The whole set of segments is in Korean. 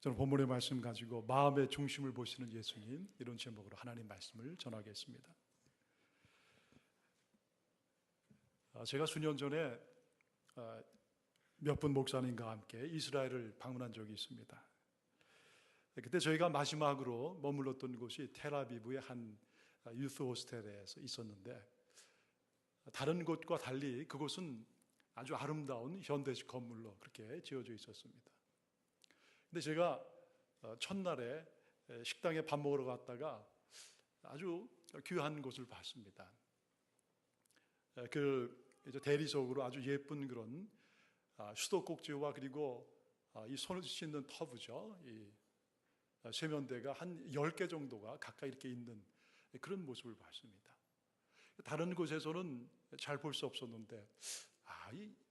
저는 본문의 말씀 가지고 마음의 중심을 보시는 예수님, 이런 제목으로 하나님 말씀을 전하겠습니다. 제가 수년 전에 몇 분 목사님과 함께 이스라엘을 방문한 적이 있습니다. 그때 저희가 마지막으로 머물렀던 곳이 텔아비브의 한 유스 호스텔에서 있었는데, 다른 곳과 달리 그곳은 아주 아름다운 현대식 건물로 그렇게 지어져 있었습니다. 근데 제가 첫날에 식당에 밥 먹으러 갔다가 아주 귀한 곳을 봤습니다. 그 대리석으로 아주 예쁜 그런 수도꼭지와 그리고 이 손을 씻는 터브죠. 이 세면대가 한 10개 정도가 가까이 이렇게 있는 그런 모습을 봤습니다. 다른 곳에서는 잘 볼 수 없었는데,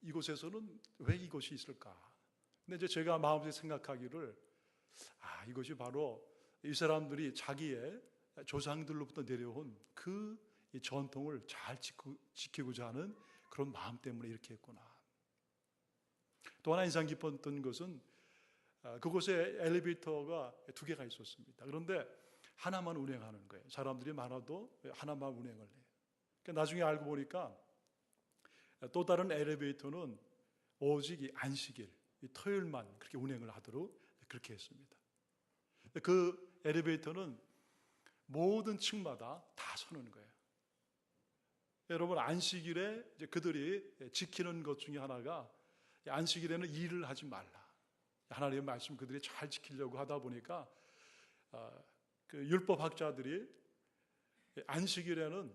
이곳에서는 왜 이것이 있을까? 근데 이제 제가 마음속에 생각하기를, 이것이 바로 이 사람들이 자기의 조상들로부터 내려온 그 전통을 잘 지키고자 하는 그런 마음 때문에 이렇게 했구나. 또 하나 인상 깊었던 것은 그곳에 엘리베이터가 2개가 있었습니다. 그런데 하나만 운행하는 거예요. 사람들이 많아도 하나만 운행을 해요. 그러니까 나중에 알고 보니까 또 다른 엘리베이터는 오직 이 안식일, 이 토요일만 그렇게 운행을 하도록 그렇게 했습니다. 그 엘리베이터는 모든 층마다 다 서는 거예요. 여러분, 안식일에 이제 그들이 지키는 것 중에 하나가, 안식일에는 일을 하지 말라. 하나님의 말씀 그들이 잘 지키려고 하다 보니까 그 율법학자들이 안식일에는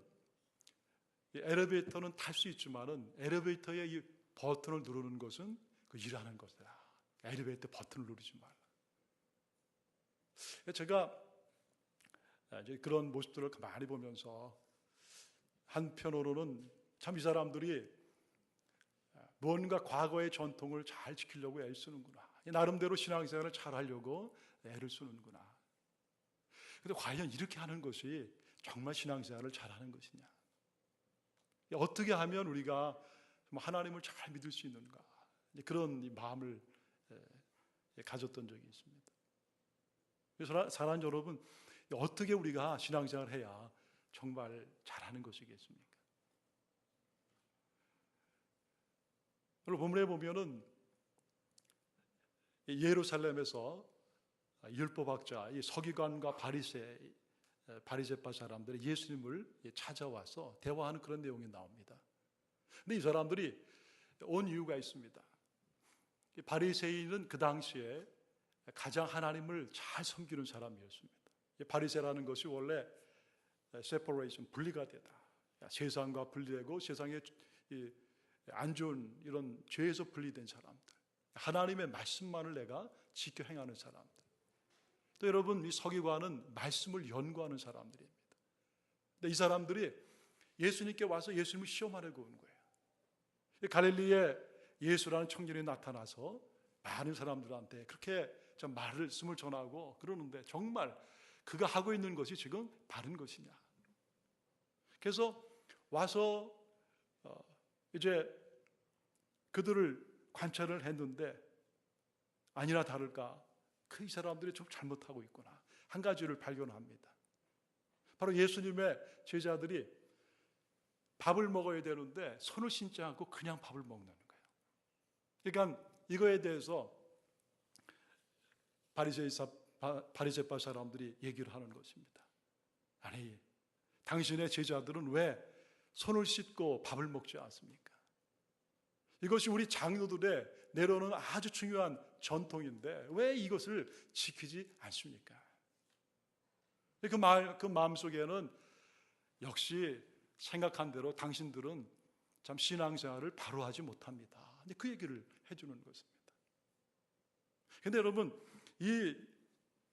엘리베이터는 탈 수 있지만은 엘리베이터의 이 버튼을 누르는 것은 그 일하는 것이다. 엘리베이터 버튼을 누르지 말라. 제가 이제 그런 모습들을 많이 보면서 한편으로는 참 이 사람들이 뭔가 과거의 전통을 잘 지키려고 애를 쓰는구나. 나름대로 신앙생활을 잘 하려고 애를 쓰는구나. 그런데 과연 이렇게 하는 것이 정말 신앙생활을 잘하는 것이냐? 어떻게 하면 우리가 하나님을 잘 믿을 수 있는가? 그런 마음을 가졌던 적이 있습니다. 그래서 사랑하는 여러분, 어떻게 우리가 신앙생활을 해야 정말 잘하는 것이겠습니까? 오늘 본문에 보면은 예루살렘에서 율법학자, 이 서기관과 바리새파 사람들이 예수님을 찾아와서 대화하는 그런 내용이 나옵니다. 근데 이 사람들이 온 이유가 있습니다. 바리새인은 그 당시에 가장 하나님을 잘 섬기는 사람이었습니다. 바리새라는 것이 원래 separation, 분리가 되다. 세상과 분리되고 세상에 안 좋은 이런 죄에서 분리된 사람들, 하나님의 말씀만을 내가 지켜 행하는 사람들. 또 여러분, 이 서기관은 말씀을 연구하는 사람들입니다. 근데 이 사람들이 예수님께 와서 예수님을 시험하려고 온 거예요. 갈릴리에 예수라는 청년이 나타나서 많은 사람들한테 그렇게 말씀을 전하고 그러는데, 정말 그가 하고 있는 것이 지금 바른 것이냐? 그래서 와서 이제 그들을 관찰을 했는데, 아니나 다를까 이 사람들이 좀 잘못하고 있구나. 한 가지를 발견합니다. 바로 예수님의 제자들이 밥을 먹어야 되는데 손을 씻지 않고 그냥 밥을 먹는 거예요. 그러니까 이거에 대해서 바리새파 사람들이 얘기를 하는 것입니다. 아니, 당신의 제자들은 왜 손을 씻고 밥을 먹지 않습니까? 이것이 우리 장로들의 내려오는 아주 중요한 전통인데 왜 이것을 지키지 않습니까? 그 마음속에는 역시 생각한 대로 당신들은 참 신앙생활을 바로 하지 못합니다. 그 얘기를 해주는 것입니다. 그런데 여러분, 이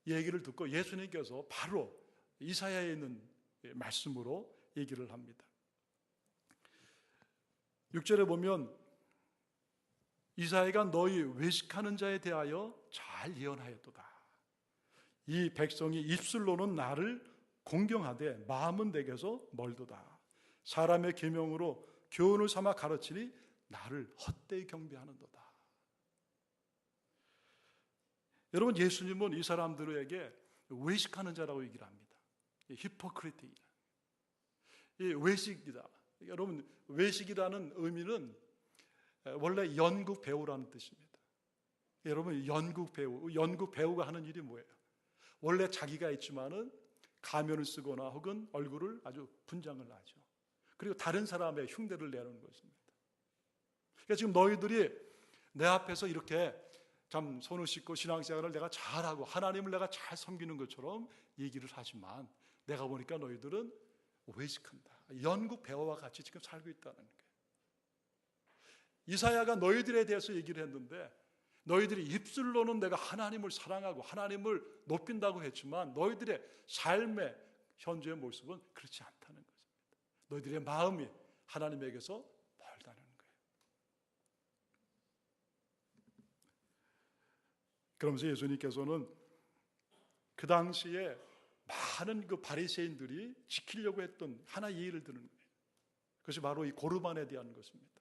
얘기를 듣고 예수님께서 바로 이사야에 있는 말씀으로 얘기를 합니다. 6절에 보면 이사야가 너희 외식하는 자에 대하여 잘 예언하였도다. 이 백성이 입술로는 나를 공경하되 마음은 내게서 멀도다. 사람의 계명으로 교훈을 삼아 가르치니 나를 헛되이 경배하는도다. 여러분, 예수님은 이 사람들에게 외식하는 자라고 얘기를 합니다. 히포크리트이다. 이 외식이다. 여러분, 외식이라는 의미는 원래 연극 배우라는 뜻입니다. 여러분, 연극 배우가 하는 일이 뭐예요? 원래 자기가 있지만은 가면을 쓰거나 혹은 얼굴을 아주 분장을 하죠. 그리고 다른 사람의 흉내를 내는 것입니다. 그러니까 지금 너희들이 내 앞에서 이렇게 참 손을 씻고 신앙생활을 내가 잘하고 하나님을 내가 잘 섬기는 것처럼 얘기를 하지만 내가 보니까 너희들은 외식한다. 연극 배우와 같이 지금 살고 있다는 거예요. 이사야가 너희들에 대해서 얘기를 했는데 너희들이 입술로는 내가 하나님을 사랑하고 하나님을 높인다고 했지만 너희들의 삶의 현재의 모습은 그렇지 않다는 것입니다. 너희들의 마음이 하나님에게서 멀다는 거예요. 그러면서 예수님께서는 그 당시에 많은 그 바리새인들이 지키려고 했던 하나의 예를 드는 거예요. 그것이 바로 이 고르반에 대한 것입니다.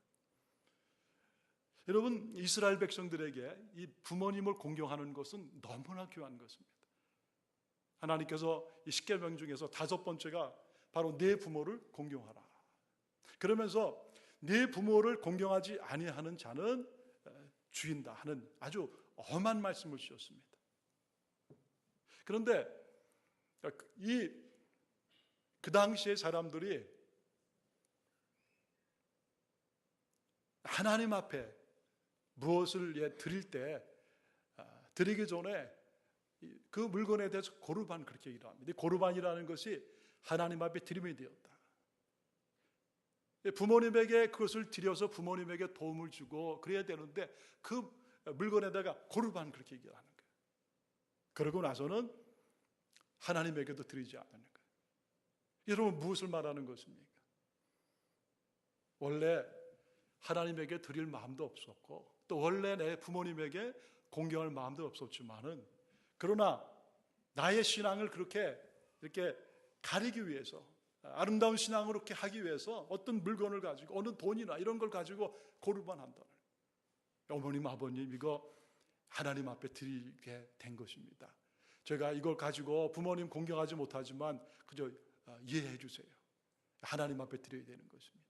여러분, 이스라엘 백성들에게 이 부모님을 공경하는 것은 너무나 귀한 것입니다. 하나님께서 이 10계명 중에서 5번째가 바로 내 부모를 공경하라. 그러면서 내 부모를 공경하지 아니하는 자는 죽인다 하는 아주 엄한 말씀을 주셨습니다. 그런데 그 당시의 사람들이 하나님 앞에 무엇을 드릴 때 드리기 전에 그 물건에 대해서 고르반 그렇게 얘기를 합니다. 고르반이라는 것이 하나님 앞에 드림이 되었다. 부모님에게 그것을 드려서 부모님에게 도움을 주고 그래야 되는데 그 물건에다가 고르반 그렇게 얘기를 하는 거예요. 그러고 나서는 하나님에게도 드리지 않는 거예요. 여러분, 무엇을 말하는 것입니까? 원래 하나님에게 드릴 마음도 없었고 또 원래 내 부모님에게 공경할 마음도 없었지만은 그러나 나의 신앙을 그렇게 이렇게 가리기 위해서 아름다운 신앙으로 이렇게 하기 위해서 어떤 물건을 가지고 어느 돈이나 이런 걸 가지고 고르반 한다는 거예요. 어머님, 아버님, 이거 하나님 앞에 드리게 된 것입니다. 제가 이걸 가지고 부모님 공경하지 못하지만 그저 이해해 주세요. 하나님 앞에 드려야 되는 것입니다.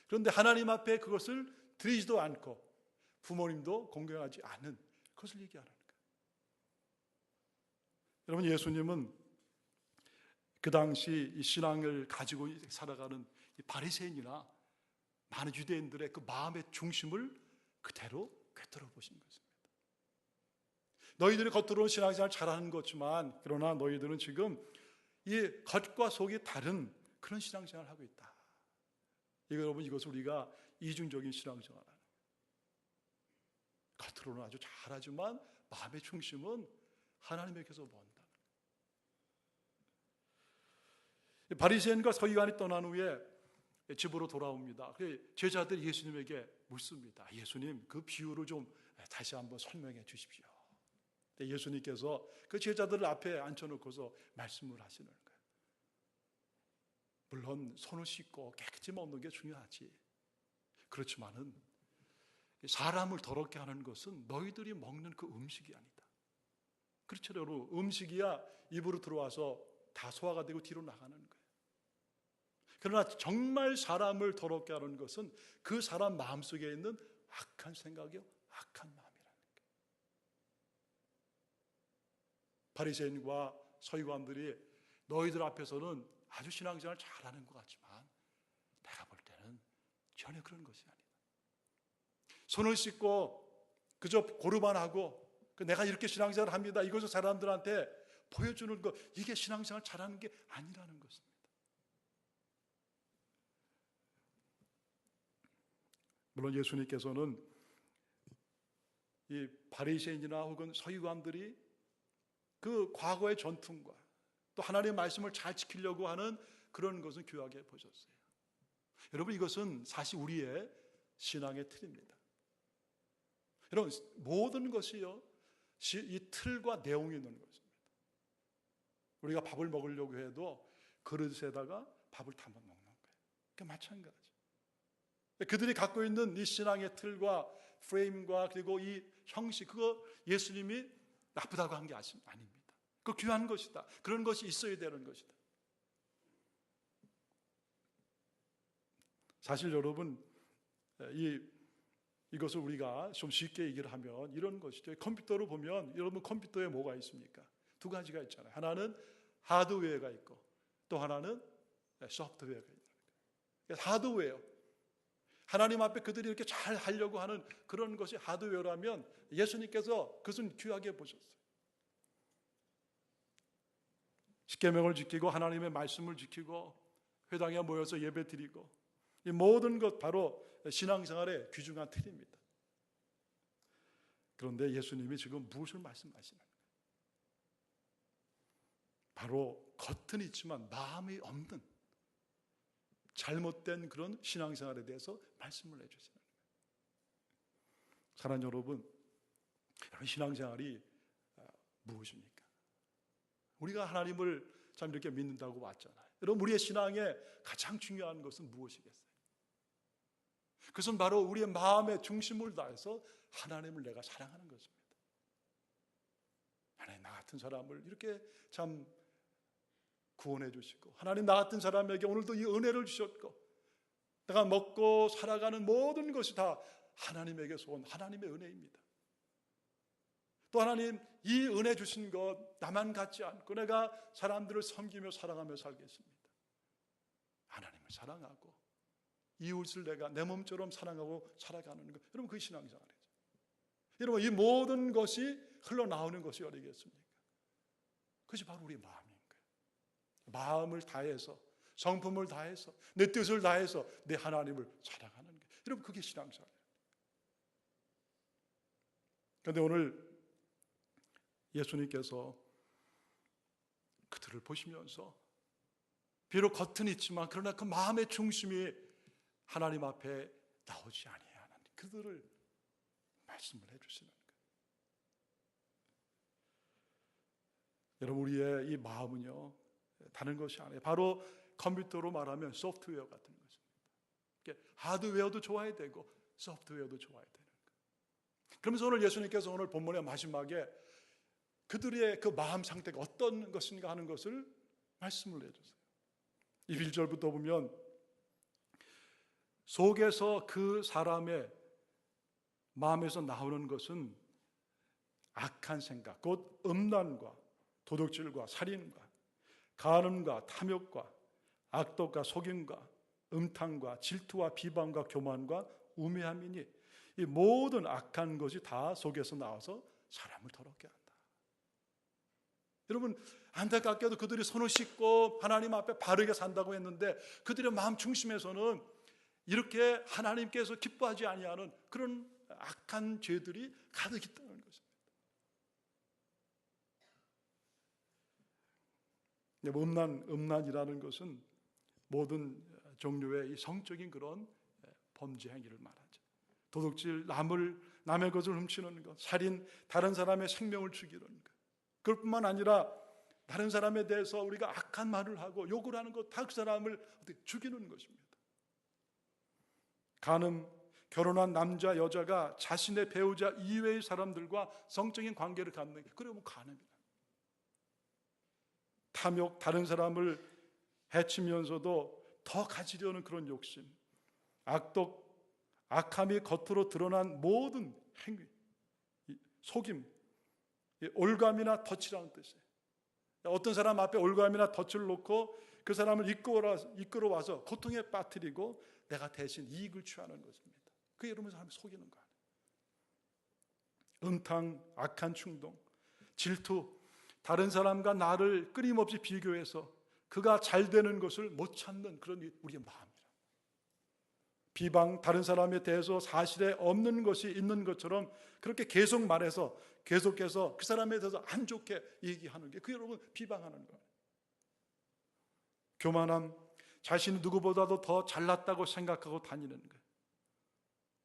그런데 하나님 앞에 그것을 드리지도 않고 부모님도 공경하지 않는 그것을 얘기하는 거예요. 여러분, 예수님은 그 당시 이 신앙을 가지고 살아가는 이 바리새인이나 많은 유대인들의 그 마음의 중심을 그대로 꿰뚫어 보신 것입니다. 너희들이 겉으로는 신앙생활 잘하는 것지만 그러나 너희들은 지금 이 겉과 속이 다른 그런 신앙생활을 하고 있다. 여러분, 이것을 우리가 이중적인 신앙생활을 하는 거예요. 겉으로는 아주 잘하지만 마음의 중심은 하나님에게서 먼다. 바리새인과 서기관이 떠난 후에 집으로 돌아옵니다. 제자들이 예수님에게 묻습니다. 예수님, 그 비유를 좀 다시 한번 설명해 주십시오. 예수님께서 그 제자들을 앞에 앉혀놓고서 말씀을 하시는 거예요. 물론 손을 씻고 깨끗이 먹는 게 중요하지. 그렇지만은 사람을 더럽게 하는 것은 너희들이 먹는 그 음식이 아니다. 그렇죠, 여러분. 음식이야 입으로 들어와서 다 소화가 되고 뒤로 나가는 거예요. 그러나 정말 사람을 더럽게 하는 것은 그 사람 마음속에 있는 악한 생각이요, 악한 마음이라는 거예요. 바리새인과 서기관들이 너희들 앞에서는 아주 신앙생활 잘하는 것 같지만 내가 볼 때는 전혀 그런 것이 아니다. 손을 씻고 그저 고르반하고 내가 이렇게 신앙생활을 합니다. 이것을 사람들한테 보여주는 것, 이게 신앙생활 잘하는 게 아니라는 것입니다. 물론 예수님께서는 이 바리새인이나 혹은 서기관들이 그 과거의 전통과 또 하나님의 말씀을 잘 지키려고 하는 그런 것은 귀하게 보셨어요. 여러분, 이것은 사실 우리의 신앙의 틀입니다. 여러분, 모든 것이요, 이 틀과 내용이 있는 것입니다. 우리가 밥을 먹으려고 해도 그릇에다가 밥을 담아 먹는 거예요. 그러니까 마찬가지. 그들이 갖고 있는 이 신앙의 틀과 프레임과 그리고 이 형식, 그거 예수님이 나쁘다고 한 게 아닙니다. 그 귀한 것이다. 그런 것이 있어야 되는 것이다. 사실 여러분, 이것을 우리가 좀 쉽게 얘기를 하면 이런 것이죠. 컴퓨터로 보면 여러분 컴퓨터에 뭐가 있습니까? 두 가지가 있잖아요. 하나는 하드웨어가 있고 또 하나는 소프트웨어가 있다. 하드웨어. 하나님 앞에 그들이 이렇게 잘 하려고 하는 그런 것이 하드웨어라면 예수님께서 그것은 귀하게 보셨어요. 십계명을 지키고 하나님의 말씀을 지키고 회당에 모여서 예배 드리고 이 모든 것 바로 신앙생활의 귀중한 틀입니다. 그런데 예수님이 지금 무엇을 말씀하시나요? 바로 겉은 있지만 마음이 없는 잘못된 그런 신앙생활에 대해서 말씀을 해주시는 거예요. 사랑하는 여러분, 신앙생활이 무엇입니까? 우리가 하나님을 참 이렇게 믿는다고 왔잖아요. 여러분, 우리의 신앙의 가장 중요한 것은 무엇이겠어요? 그것은 바로 우리의 마음의 중심을 다해서 하나님을 내가 사랑하는 것입니다. 하나님, 나 같은 사람을 이렇게 참 구원해 주시고 하나님, 나 같은 사람에게 오늘도 이 은혜를 주셨고 내가 먹고 살아가는 모든 것이 다 하나님에게서 온 하나님의 은혜입니다. 또 하나님, 이 은혜 주신 것 나만 갖지 않고 내가 사람들을 섬기며 사랑하며 살겠습니다. 하나님을 사랑하고 이웃을 내가 내 몸처럼 사랑하고 살아가는 것, 여러분, 그게 신앙생활이죠. 여러분, 이 모든 것이 흘러나오는 것이 어디겠습니까? 그것이 바로 우리의 마음인 거예요. 마음을 다해서, 성품을 다해서, 내 뜻을 다해서 내 하나님을 사랑하는 거예요. 여러분, 그게 신앙생활이에요. 그런데 오늘 예수님께서 그들을 보시면서 비록 겉은 있지만 그러나 그 마음의 중심이 하나님 앞에 나오지 아니하는 그들을 말씀을 해주시는 거예요. 여러분, 우리의 이 마음은요, 다른 것이 아니에요. 바로 컴퓨터로 말하면 소프트웨어 같은 것입니다. 하드웨어도 좋아야 되고 소프트웨어도 좋아야 되는 거예요. 그러면서 오늘 예수님께서 오늘 본문의 마지막에 그들의 그 마음 상태가 어떤 것인가 하는 것을 말씀을 해주세요. 1절부터 보면 속에서 그 사람의 마음에서 나오는 것은 악한 생각, 곧 음란과 도둑질과 살인과 간음과 탐욕과 악독과 속임과 음탕과 질투와 비방과 교만과 우매함이니 이 모든 악한 것이 다 속에서 나와서 사람을 더럽게 한다. 여러분, 안타깝게도 그들이 손을 씻고 하나님 앞에 바르게 산다고 했는데 그들의 마음 중심에서는 이렇게 하나님께서 기뻐하지 아니하는 그런 악한 죄들이 가득 있다는 것입니다. 음란이라는 것은 모든 종류의 이 성적인 그런 범죄 행위를 말하죠. 도둑질, 남의 것을 훔치는 것, 살인, 다른 사람의 생명을 죽이는 것. 그럴 뿐만 아니라 다른 사람에 대해서 우리가 악한 말을 하고 욕을 하는 것, 다 그 사람을 죽이는 것입니다. 간음, 결혼한 남자, 여자가 자신의 배우자 이외의 사람들과 성적인 관계를 갖는 게, 그러면 간음이다. 탐욕, 다른 사람을 해치면서도 더 가지려는 그런 욕심, 악독, 악함이 겉으로 드러난 모든 행위, 속임, 올감이나 덫이라는 뜻이에요. 어떤 사람 앞에 올감이나 덫을 놓고 그 사람을 이끌어와서 고통에 빠뜨리고 내가 대신 이익을 취하는 것입니다. 그게 여러분 사람을 속이는 거 아니에요. 음탕, 악한 충동, 질투, 다른 사람과 나를 끊임없이 비교해서 그가 잘 되는 것을 못 찾는 그런 우리의 마음이라. 비방, 다른 사람에 대해서 사실에 없는 것이 있는 것처럼 그렇게 계속 말해서 계속해서 그 사람에 대해서 안 좋게 얘기하는 게, 그게 여러분 비방하는 거예요. 교만함, 자신이 누구보다도 더 잘났다고 생각하고 다니는 거예요.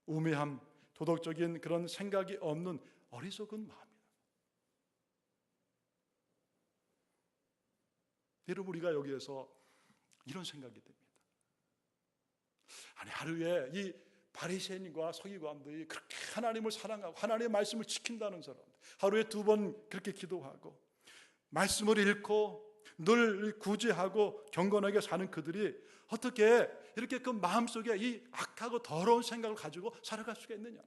우매함, 도덕적인 그런 생각이 없는 어리석은 마음이다. 여러분, 우리가 여기에서 이런 생각이 듭니다. 아니, 하루에 이 바리새인과 서기관들이 그렇게 하나님을 사랑하고 하나님의 말씀을 지킨다는 사람들, 하루에 2번 그렇게 기도하고 말씀을 읽고 늘 구제하고 경건하게 사는 그들이 어떻게 이렇게 그 마음속에 이 악하고 더러운 생각을 가지고 살아갈 수가 있느냐.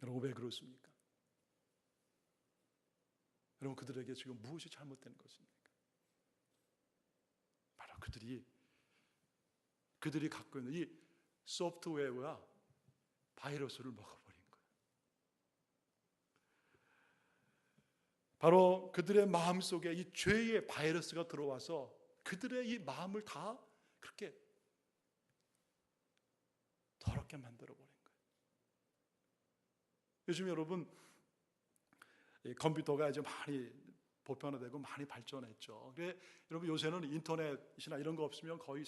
여러분, 왜 그렇습니까? 여러분, 그들에게 지금 무엇이 잘못된 것입니까? 바로 그들이 갖고 있는 이 소프트웨어와 바이러스를 먹어버린 거예요. 바로 그들의 마음 속에 이 죄의 바이러스가 들어와서 그들의 이 마음을 다 그렇게 더럽게 만들어버린 거예요. 요즘 여러분, 컴퓨터가 이제 많이 보편화되고 많이 발전했죠. 그래, 여러분, 요새는 인터넷이나 이런 거 없으면 거의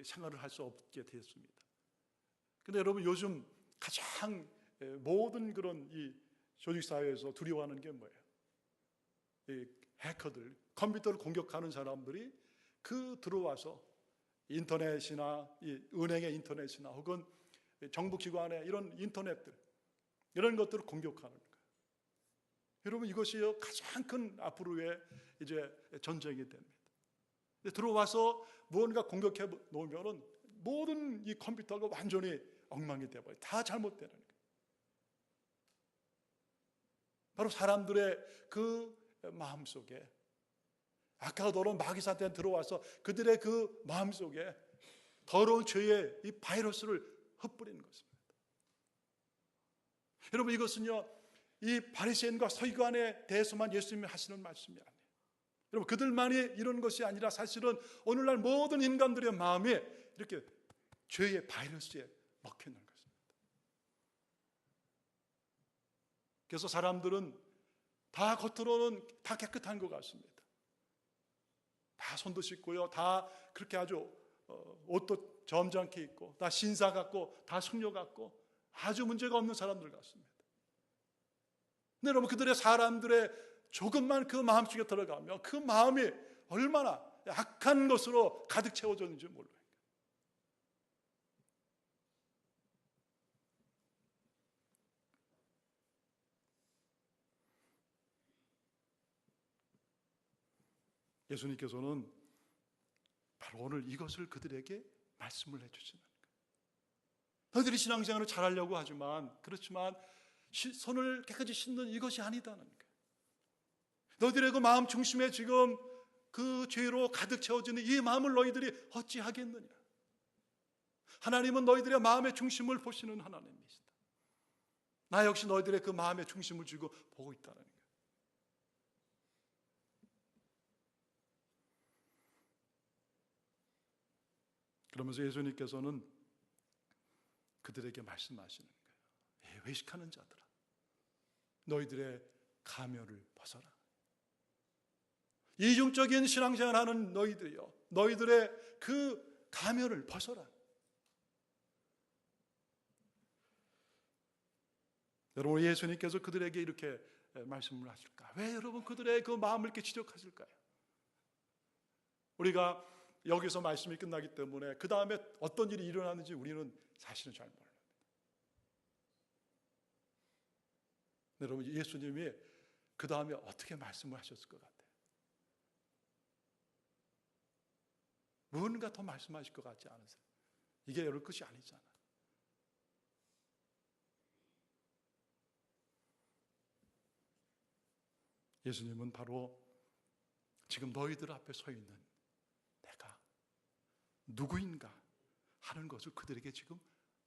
생활을 할 수 없게 됐습니다. 근데 여러분, 요즘 가장 모든 그런 이 조직사회에서 두려워하는 게 뭐예요? 이 해커들, 컴퓨터를 공격하는 사람들이 들어와서 인터넷이나 이 은행의 인터넷이나 혹은 정부기관의 이런 인터넷들, 이런 것들을 공격하는 거예요. 여러분, 이것이 가장 큰 앞으로의 이제 전쟁이 됩니다. 들어와서 무언가 공격해 놓으면은 모든 이 컴퓨터가 완전히 엉망이 되어버려요. 다 잘못되는 거예요. 바로 사람들의 그 마음속에 악하고 더러운 마귀사탄이 들어와서 그들의 그 마음속에 더러운 죄의 이 바이러스를 흩뿌리는 것입니다. 여러분, 이것은요, 이 바리새인과 서기관에 대해서만 예수님이 하시는 말씀이 아니에요. 여러분, 그들만이 이런 것이 아니라 사실은 오늘날 모든 인간들의 마음에 이렇게 죄의 바이러스에 먹혀 있는 것입니다. 그래서 사람들은 다 겉으로는 다 깨끗한 것 같습니다. 다 손도 씻고요, 다 그렇게 아주 옷도 점잖게 입고, 다 신사 같고, 다 숙녀 같고, 아주 문제가 없는 사람들 같습니다. 근데 여러분, 그들의 사람들의 조금만 그 마음속에 들어가면 그 마음이 얼마나 악한 것으로 가득 채워졌는지 몰라요. 예수님께서는 바로 오늘 이것을 그들에게 말씀을 해주시는 거예요. 너희들이 신앙생활을 잘하려고 하지만, 그렇지만 손을 깨끗이 씻는 이것이 아니다는 거예요. 너희들의 그 마음 중심에 지금 그 죄로 가득 채워지는 이 마음을 너희들이 어찌하겠느냐. 하나님은 너희들의 마음의 중심을 보시는 하나님이시다. 나 역시 너희들의 그 마음의 중심을 쥐고 보고 있다는 거예요. 그러면서 예수님께서는 그들에게 말씀하시는 거예요. 외식하는 자들아, 너희들의 가면을 벗어라. 이중적인 신앙생활하는 너희들이요, 너희들의 그 가면을 벗어라. 여러분, 예수님께서 그들에게 이렇게 말씀을 하실까? 왜 여러분 그들의 그 마음을 이렇게 지적하실까요? 우리가 여기서 말씀이 끝나기 때문에 그 다음에 어떤 일이 일어나는지 우리는 사실은 잘 몰라요. 여러분, 예수님이 그 다음에 어떻게 말씀을 하셨을 것 같아요? 무언가 더 말씀하실 것 같지 않으세요? 이게 여러분 끝이 아니잖아요. 예수님은 바로 지금 너희들 앞에 서 있는 내가 누구인가 하는 것을 그들에게 지금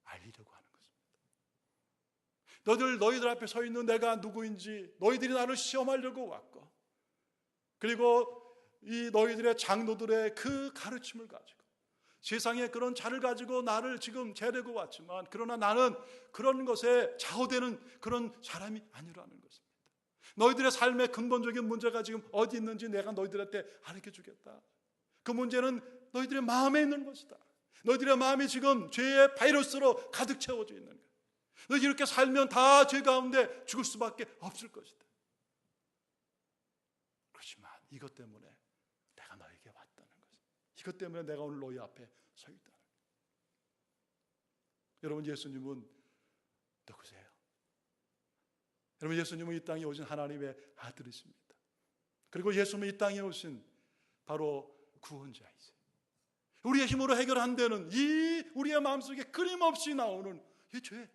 알리려고 하는 것입니다. 너희들 앞에 서 있는 내가 누구인지 너희들이 나를 시험하려고 왔고, 그리고 이 너희들의 장로들의 그 가르침을 가지고 세상에 그런 자를 가지고 나를 지금 재려고 왔지만, 그러나 나는 그런 것에 좌우되는 그런 사람이 아니라는 것입니다. 너희들의 삶의 근본적인 문제가 지금 어디 있는지 내가 너희들한테 가르쳐주겠다. 그 문제는 너희들의 마음에 있는 것이다. 너희들의 마음이 지금 죄의 바이러스로 가득 채워져 있는 거야. 너희들이 이렇게 살면 다 죄 가운데 죽을 수밖에 없을 것이다. 그렇지만 이것 때문에 내가 너에게 왔다는 것입니다. 이것 때문에 내가 오늘 너희 앞에 서 있다는 거예요. 여러분, 예수님은 누구세요? 여러분, 예수님은 이 땅에 오신 하나님의 아들이십니다. 그리고 예수님은 이 땅에 오신 바로 구원자이세요. 우리의 힘으로 해결 안 되는 이 우리의 마음속에 끊임없이 나오는 이 죄,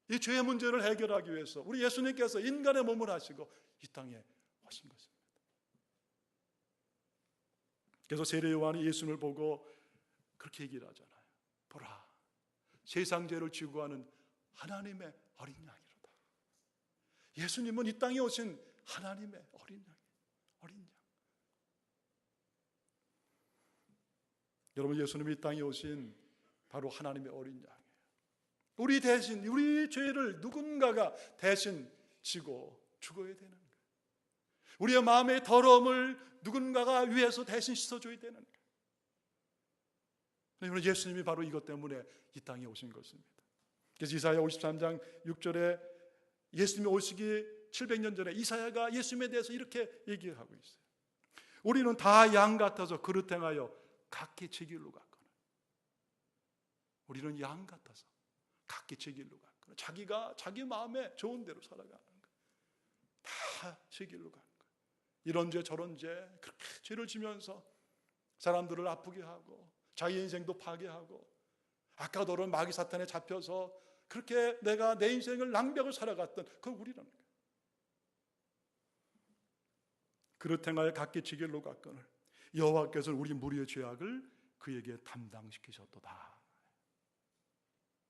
이 죄의 문제를 해결하기 위해서 우리 예수님께서 인간의 몸을 하시고 이 땅에 오신 것입니다. 그래서 세례 요한이 예수님을 보고 그렇게 얘기를 하잖아요. 보라, 세상 죄를 지고 가는 하나님의 어린 양이로다. 예수님은 이 땅에 오신 하나님의 어린 양. 여러분, 예수님이 이 땅에 오신 바로 하나님의 어린 양이에요. 우리 대신, 우리 죄를 누군가가 대신 지고 죽어야 되는 거예요. 우리의 마음의 더러움을 누군가가 위해서 대신 씻어줘야 되는 거예요. 예수님이 바로 이것 때문에 이 땅에 오신 것입니다. 그래서 이사야 53장 6절에 예수님이 오시기 700년 전에 이사야가 예수님에 대해서 이렇게 얘기를 하고 있어요. 우리는 다 양 같아서 그릇 행하여 각기 제 길로 갔거늘. 우리는 양 같아서 각기 제 길로 갔거늘. 자기가 자기 마음에 좋은 대로 살아가는 거예요. 다 제 길로 가는 거예요. 이런 죄 저런 죄 그렇게 죄를 지면서 사람들을 아프게 하고 자기 인생도 파괴하고 아까 너는 마귀 사탄에 잡혀서 그렇게 내가 내 인생을 낭비하고 살아갔던 그건 우리라는 거예요. 그릇 행하여 각기 지 길로 갔거늘 여호와께서는 우리 무리의 죄악을 그에게 담당시키셨도다.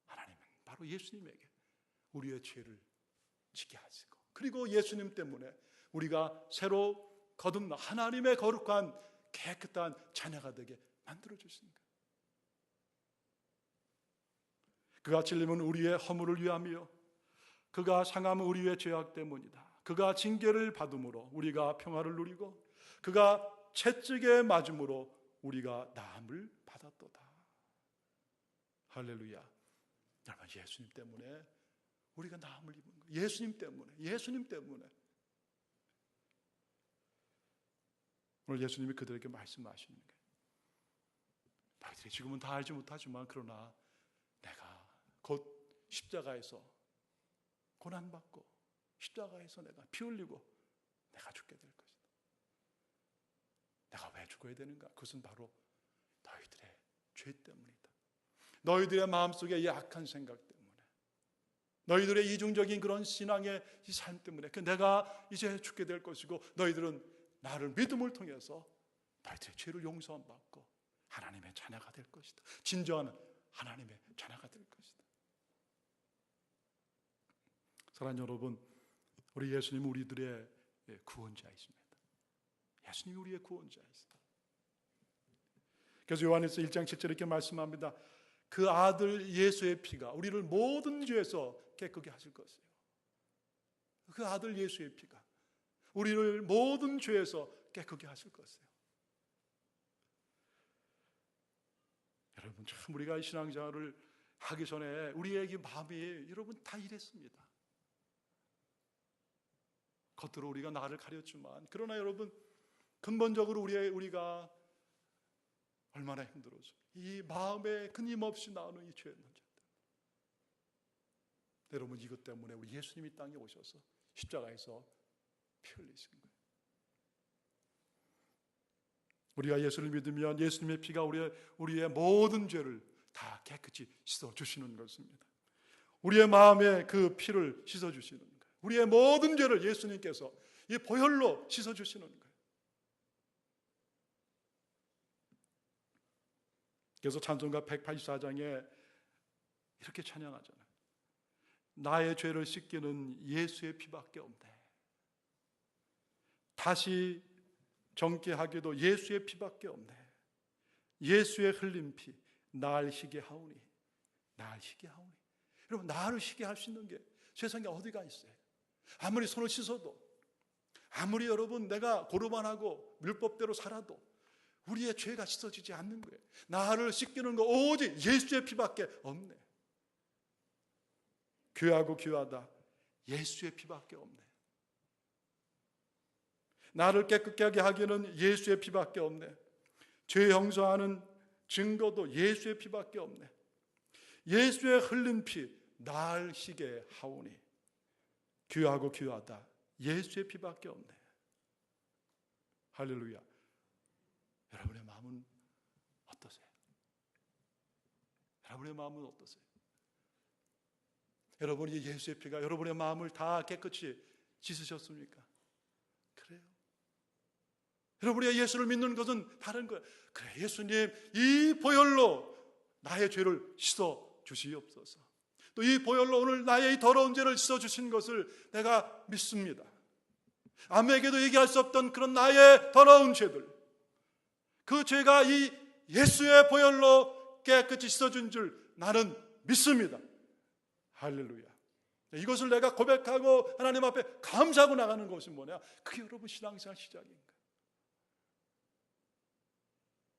하나님은 바로 예수님에게 우리의 죄를 지게 하시고 그리고 예수님 때문에 우리가 새로 거듭나 하나님의 거룩한 깨끗한 자녀가 되게 만들어 주신 거예요. 그가 찔림은 우리의 허물을 위함이요 그가 상함은 우리의 죄악 때문이다. 그가 징계를 받음으로 우리가 평화를 누리고 그가 채찍에 맞음으로 우리가 나음을 받았도다. 할렐루야. 여러분, 예수님 때문에 우리가 나음을 입은 거예요. 예수님 때문에 오늘 예수님이 그들에게 말씀하시는 거예요. 너희들이 지금은 다 알지 못하지만 그러나 내가 곧 십자가에서 고난받고 십자가에서 내가 피 흘리고 내가 죽게 될 것이다. 내가 왜 죽어야 되는가? 그것은 바로 너희들의 죄 때문이다. 너희들의 마음속에 약한 생각 때문에 너희들의 이중적인 그런 신앙의 이 삶 때문에 내가 이제 죽게 될 것이고 너희들은 나를 믿음을 통해서 너희들의 죄를 용서함 받고 하나님의 자녀가 될 것이다. 진정한 하나님의 자녀가 될 것이다. 사랑하는 여러분, 우리 예수님은 우리들의 구원자이십니다. 예수님이 우리의 구원자이십니다. 그래서 요한일서 1장 7절에 이렇게 말씀합니다. 그 아들 예수의 피가 우리를 모든 죄에서 깨끗게 하실 것이에요. 그 아들 예수의 피가 우리를 모든 죄에서 깨끗게 하실 것이에요. 여러분, 참 우리가 이 신앙생활을 하기 전에 우리에게 마음이 여러분 다 이랬습니다. 겉으로 우리가 나를 가렸지만 그러나 여러분 근본적으로 우리가 얼마나 힘들어서 이 마음에 끊임없이 나오는 이 죄의 문제 때문에 여러분 이것 때문에 우리 예수님이 땅에 오셔서 십자가에서 피 흘리신 거예요. 우리가 예수를 믿으면 예수님의 피가 우리의 모든 죄를 다 깨끗이 씻어주시는 것입니다. 우리의 마음에 그 피를 씻어주시는 거예요. 우리의 모든 죄를 예수님께서 이 보혈로 씻어주시는 거예요. 그래서 찬송가 184장에 이렇게 찬양하잖아요. 나의 죄를 씻기는 예수의 피밖에 없네. 다시 정케 하기도 예수의 피밖에 없네. 예수의 흘린 피 날 희게 하오니. 날 희게 하오니. 여러분, 나를 희게 할 수 있는 게 세상에 어디가 있어요? 아무리 손을 씻어도 아무리 여러분 내가 고르반하고 율법대로 살아도 우리의 죄가 씻어지지 않는 거예요. 나를 씻기는 거 오직 예수의 피밖에 없네. 귀하고 귀하다 예수의 피밖에 없네. 나를 깨끗하게 하기는 예수의 피밖에 없네. 죄 용서하는 증거도 예수의 피밖에 없네. 예수의 흘린 피 날 희게 하오니 귀하고 귀하다. 예수의 피밖에 없네. 할렐루야. 여러분의 마음은 어떠세요? 여러분의 마음은 어떠세요? 여러분이 예수의 피가 여러분의 마음을 다 깨끗이 씻으셨습니까? 그래요. 여러분이 예수를 믿는 것은 다른 거예요. 그래, 예수님 이 보혈로 나의 죄를 씻어 주시옵소서. 또 이 보혈로 오늘 나의 이 더러운 죄를 씻어 주신 것을 내가 믿습니다. 아무에게도 얘기할 수 없던 그런 나의 더러운 죄들, 그 죄가 이 예수의 보혈로 깨끗이 씻어준 줄 나는 믿습니다. 할렐루야. 이것을 내가 고백하고 하나님 앞에 감사하고 나가는 것이 뭐냐? 그게 여러분 신앙생활 시작인가?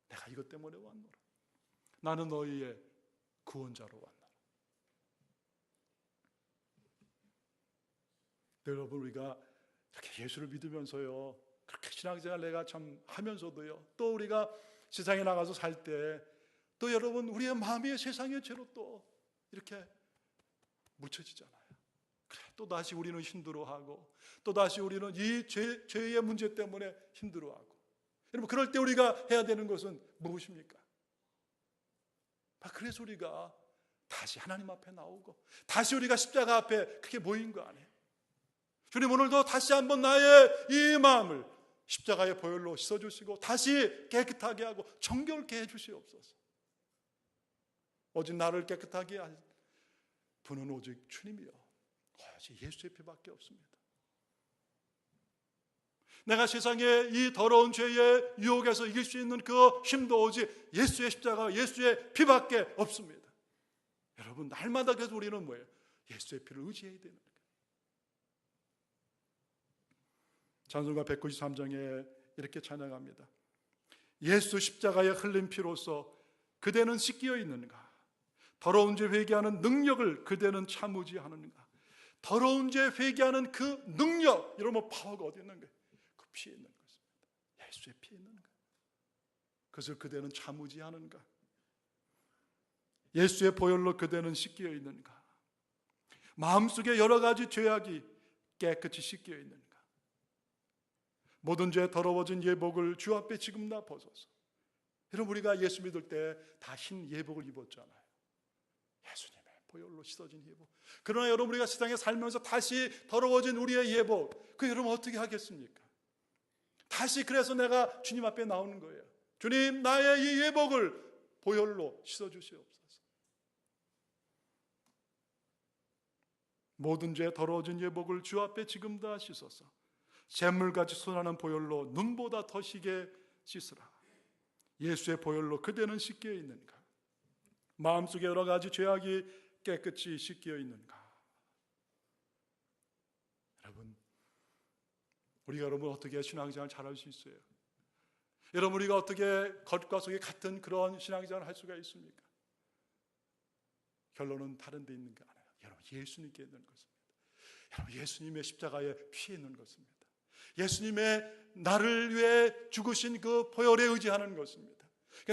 내가 이것 때문에 왔노라. 나는 너희의 구원자로 왔노라. 여러분, 우리가 이렇게 예수를 믿으면서요, 그렇게 신앙생활 내가 참 하면서도요, 또 우리가 세상에 나가서 살 때 또 여러분 우리의 마음이 세상의 죄로 또 이렇게 묻혀지잖아요. 그래, 또 다시 우리는 힘들어하고 또 다시 우리는 이 죄의 문제 때문에 힘들어하고. 여러분, 그럴 때 우리가 해야 되는 것은 무엇입니까? 그래서 우리가 다시 하나님 앞에 나오고 다시 우리가 십자가 앞에 그렇게 모인 거 아니에요? 주님, 오늘도 다시 한번 나의 이 마음을 십자가의 보혈로 씻어주시고 다시 깨끗하게 하고 정결케 해주시옵소서. 오직 나를 깨끗하게 할 분은 오직 주님이요, 오직 예수의 피밖에 없습니다. 내가 세상의 이 더러운 죄의 유혹에서 이길 수 있는 그 힘도 오직 예수의 십자가, 예수의 피밖에 없습니다. 여러분, 날마다 그래서 우리는 뭐예요? 예수의 피를 의지해야 되는 거예요. 찬송가 193장에 이렇게 찬양합니다. 예수 십자가의 흘린 피로써 그대는 씻겨 있는가? 더러운 죄 회개하는 능력을 그대는 참으지 않는가? 더러운 죄 회개하는 그 능력, 여러분 파워가 어디 있는 거예요? 그 피에 있는 것입니다. 예수의 피에 있는 것. 그것을 그대는 참으지 않은가? 예수의 보혈로 그대는 씻겨 있는가? 마음속에 여러 가지 죄악이 깨끗이 씻겨 있는가? 모든 죄 더러워진 예복을 주 앞에 지금 다 벗어서. 여러분, 우리가 예수 믿을 때 다 흰 예복을 입었잖아요. 예수님의 보혈로 씻어진 예복. 그러나 여러분, 우리가 세상에 살면서 다시 더러워진 우리의 예복, 그 여러분 어떻게 하겠습니까? 다시 그래서 내가 주님 앞에 나오는 거예요. 주님, 나의 이 예복을 보혈로 씻어주시옵소서. 모든 죄 더러워진 예복을 주 앞에 지금 다 씻어서 샘물같이 쏟아나는 보혈로 눈보다 더 시게 씻으라. 예수의 보혈로 그대는 씻겨 있는가? 마음속에 여러 가지 죄악이 깨끗이 씻겨 있는가? 여러분 어떻게 신앙생활 잘할 수 있어요? 여러분, 우리가 어떻게 겉과 속이 같은 그런 신앙생활을 할 수가 있습니까? 결론은 다른 데 있는 게 아니에요. 여러분, 예수님께 있는 것입니다. 여러분, 예수님의 십자가에 피해 있는 것입니다. 예수님의 나를 위해 죽으신 그 보혈에 의지하는 것입니다.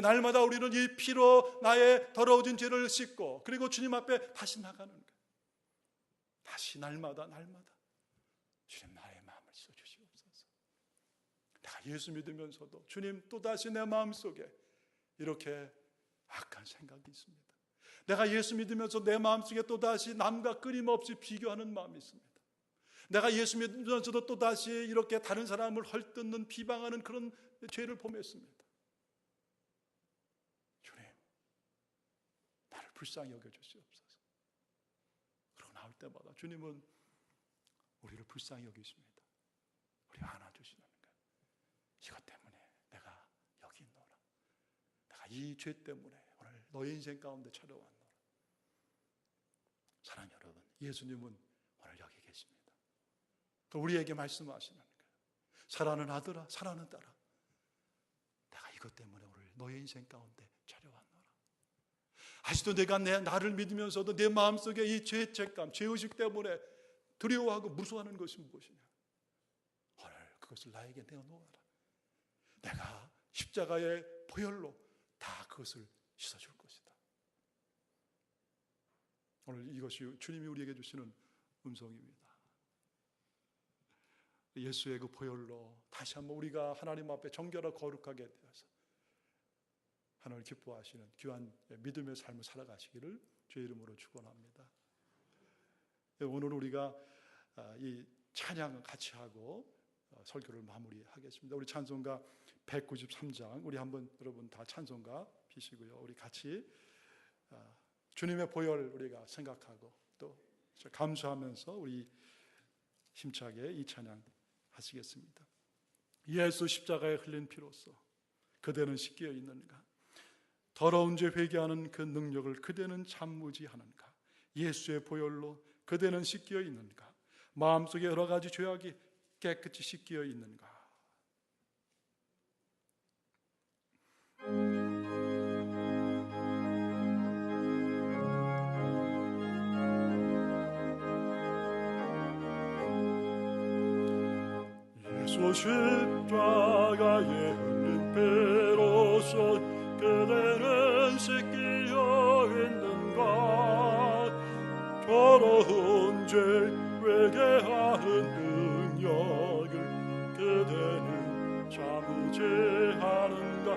날마다 우리는 이 피로 나의 더러워진 죄를 씻고 그리고 주님 앞에 다시 나가는 거예요. 다시 날마다 주님, 나의 마음을 써주시옵소서. 내가 예수 믿으면서도 주님, 또다시 내 마음속에 이렇게 악한 생각이 있습니다. 내가 예수 믿으면서 내 마음속에 또다시 남과 끊임없이 비교하는 마음이 있습니다. 내가 예수 믿으면서도 또다시 이렇게 다른 사람을 헐뜯는, 비방하는 그런 죄를 범했습니다. 주님, 나를 불쌍히 여겨주시옵소서. 그러고 나올 때마다 주님은 우리를 불쌍히 여기십니다. 우리 안아주시는 거예요. 이것 때문에 내가 여기 있노라. 내가 이 죄 때문에 오늘 너의 인생 가운데 찾아왔노라. 사랑하는 여러분, 예수님은 오늘 여기 계십니다. 또 우리에게 말씀하시는 거예요. 사랑하는 아들아, 사랑하는 딸아, 내가 이것 때문에 오늘 너의 인생 가운데 찾아왔노라. 아직도 내가 나를 믿으면서도 내 마음속에 이 죄책감, 죄의식 때문에 두려워하고 무서워하는 것이 무엇이냐? 오늘 그것을 나에게 내어놓아라. 내가 십자가의 보혈로 다 그것을 씻어줄 것이다. 오늘 이것이 주님이 우리에게 주시는 음성입니다. 예수의 그 보혈로 다시 한번 우리가 하나님 앞에 정결하고 거룩하게 되어서 하나님을 기뻐하시는 귀한 믿음의 삶을 살아가시기를 주의 이름으로 축원합니다. 오늘 우리가 이 찬양 같이 하고 설교를 마무리하겠습니다. 우리 찬송가 193장 우리 한번 여러분 다 찬송가 피시고요. 우리 같이 주님의 보혈 우리가 생각하고 또 감사하면서 우리 힘차게 이 찬양 하시겠습니다. 예수 십자가에 흘린 피로써 그대는 씻겨 있는가? 더러운 죄 회개하는 그 능력을 그대는 참무지하는가? 예수의 보혈로 그대는 씻겨 있는가? 마음속에 여러 가지 죄악이 깨끗이 씻겨 있는가? 예수 십자가에 흘린 피로써 그대는 씻겨 있는가? 더러운 죄 회개하는 능력을 그대는 참으지하는가?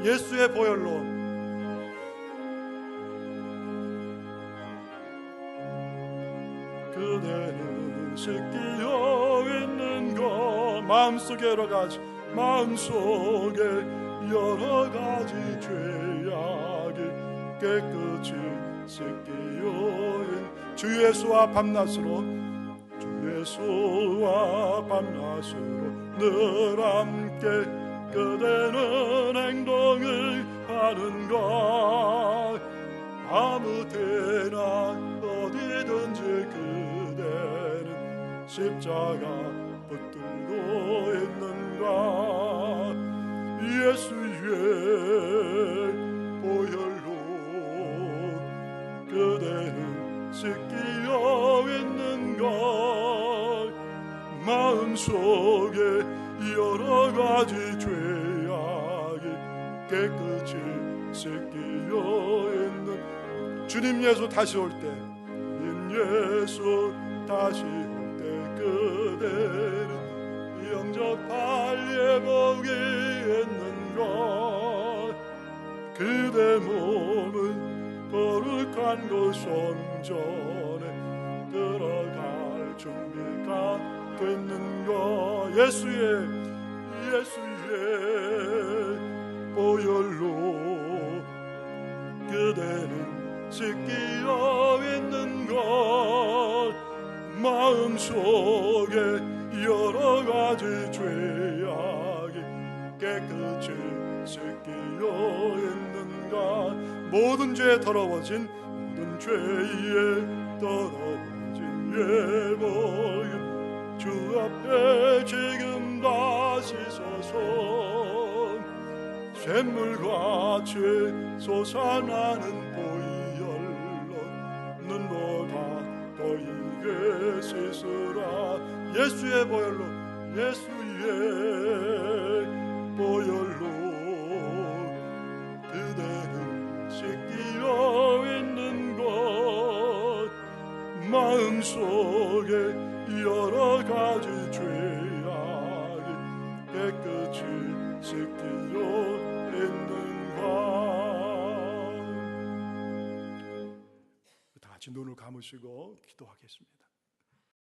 예수의 보혈로 그대는 씻겨 있는가? 마음속에 여러 가지 죄악이 깨끗이 씻기어 있는 주 예수와 밤낮으로 늘 함께 그대는 행동을 하는가? 아무 때나 어디든지 그대는 십자가 붙들고 있는가? 예수의 보혈로 그대는 씻기어 있는가? 마음속에 여러 가지 죄악이 깨끗이 씻기어 있는 주님 예수 다시 올 때, 주님 예수 다시 올 때 그대는 영접할 예복이 있는가? 그대 몸은 거룩한 그 성전에 들어갈 준비가 됐는가? 예수의 보혈로 그대는 씻기어 있는가? 마음속에 여러 가지 죄악이 깨끗이 씻기어 있는가? 모든 죄에 더러워진 예복은 주 앞에 지금 다 씻어서 샘물같이 솟아나는 보혈로 눈보다 더 이게 씻으라. 예수의 보혈로 그대는 씻기어 있는 것, 마음속에 여러 가지 죄악이 깨끗이 씻기어 있는가? 다 같이 눈을 감으시고 기도하겠습니다.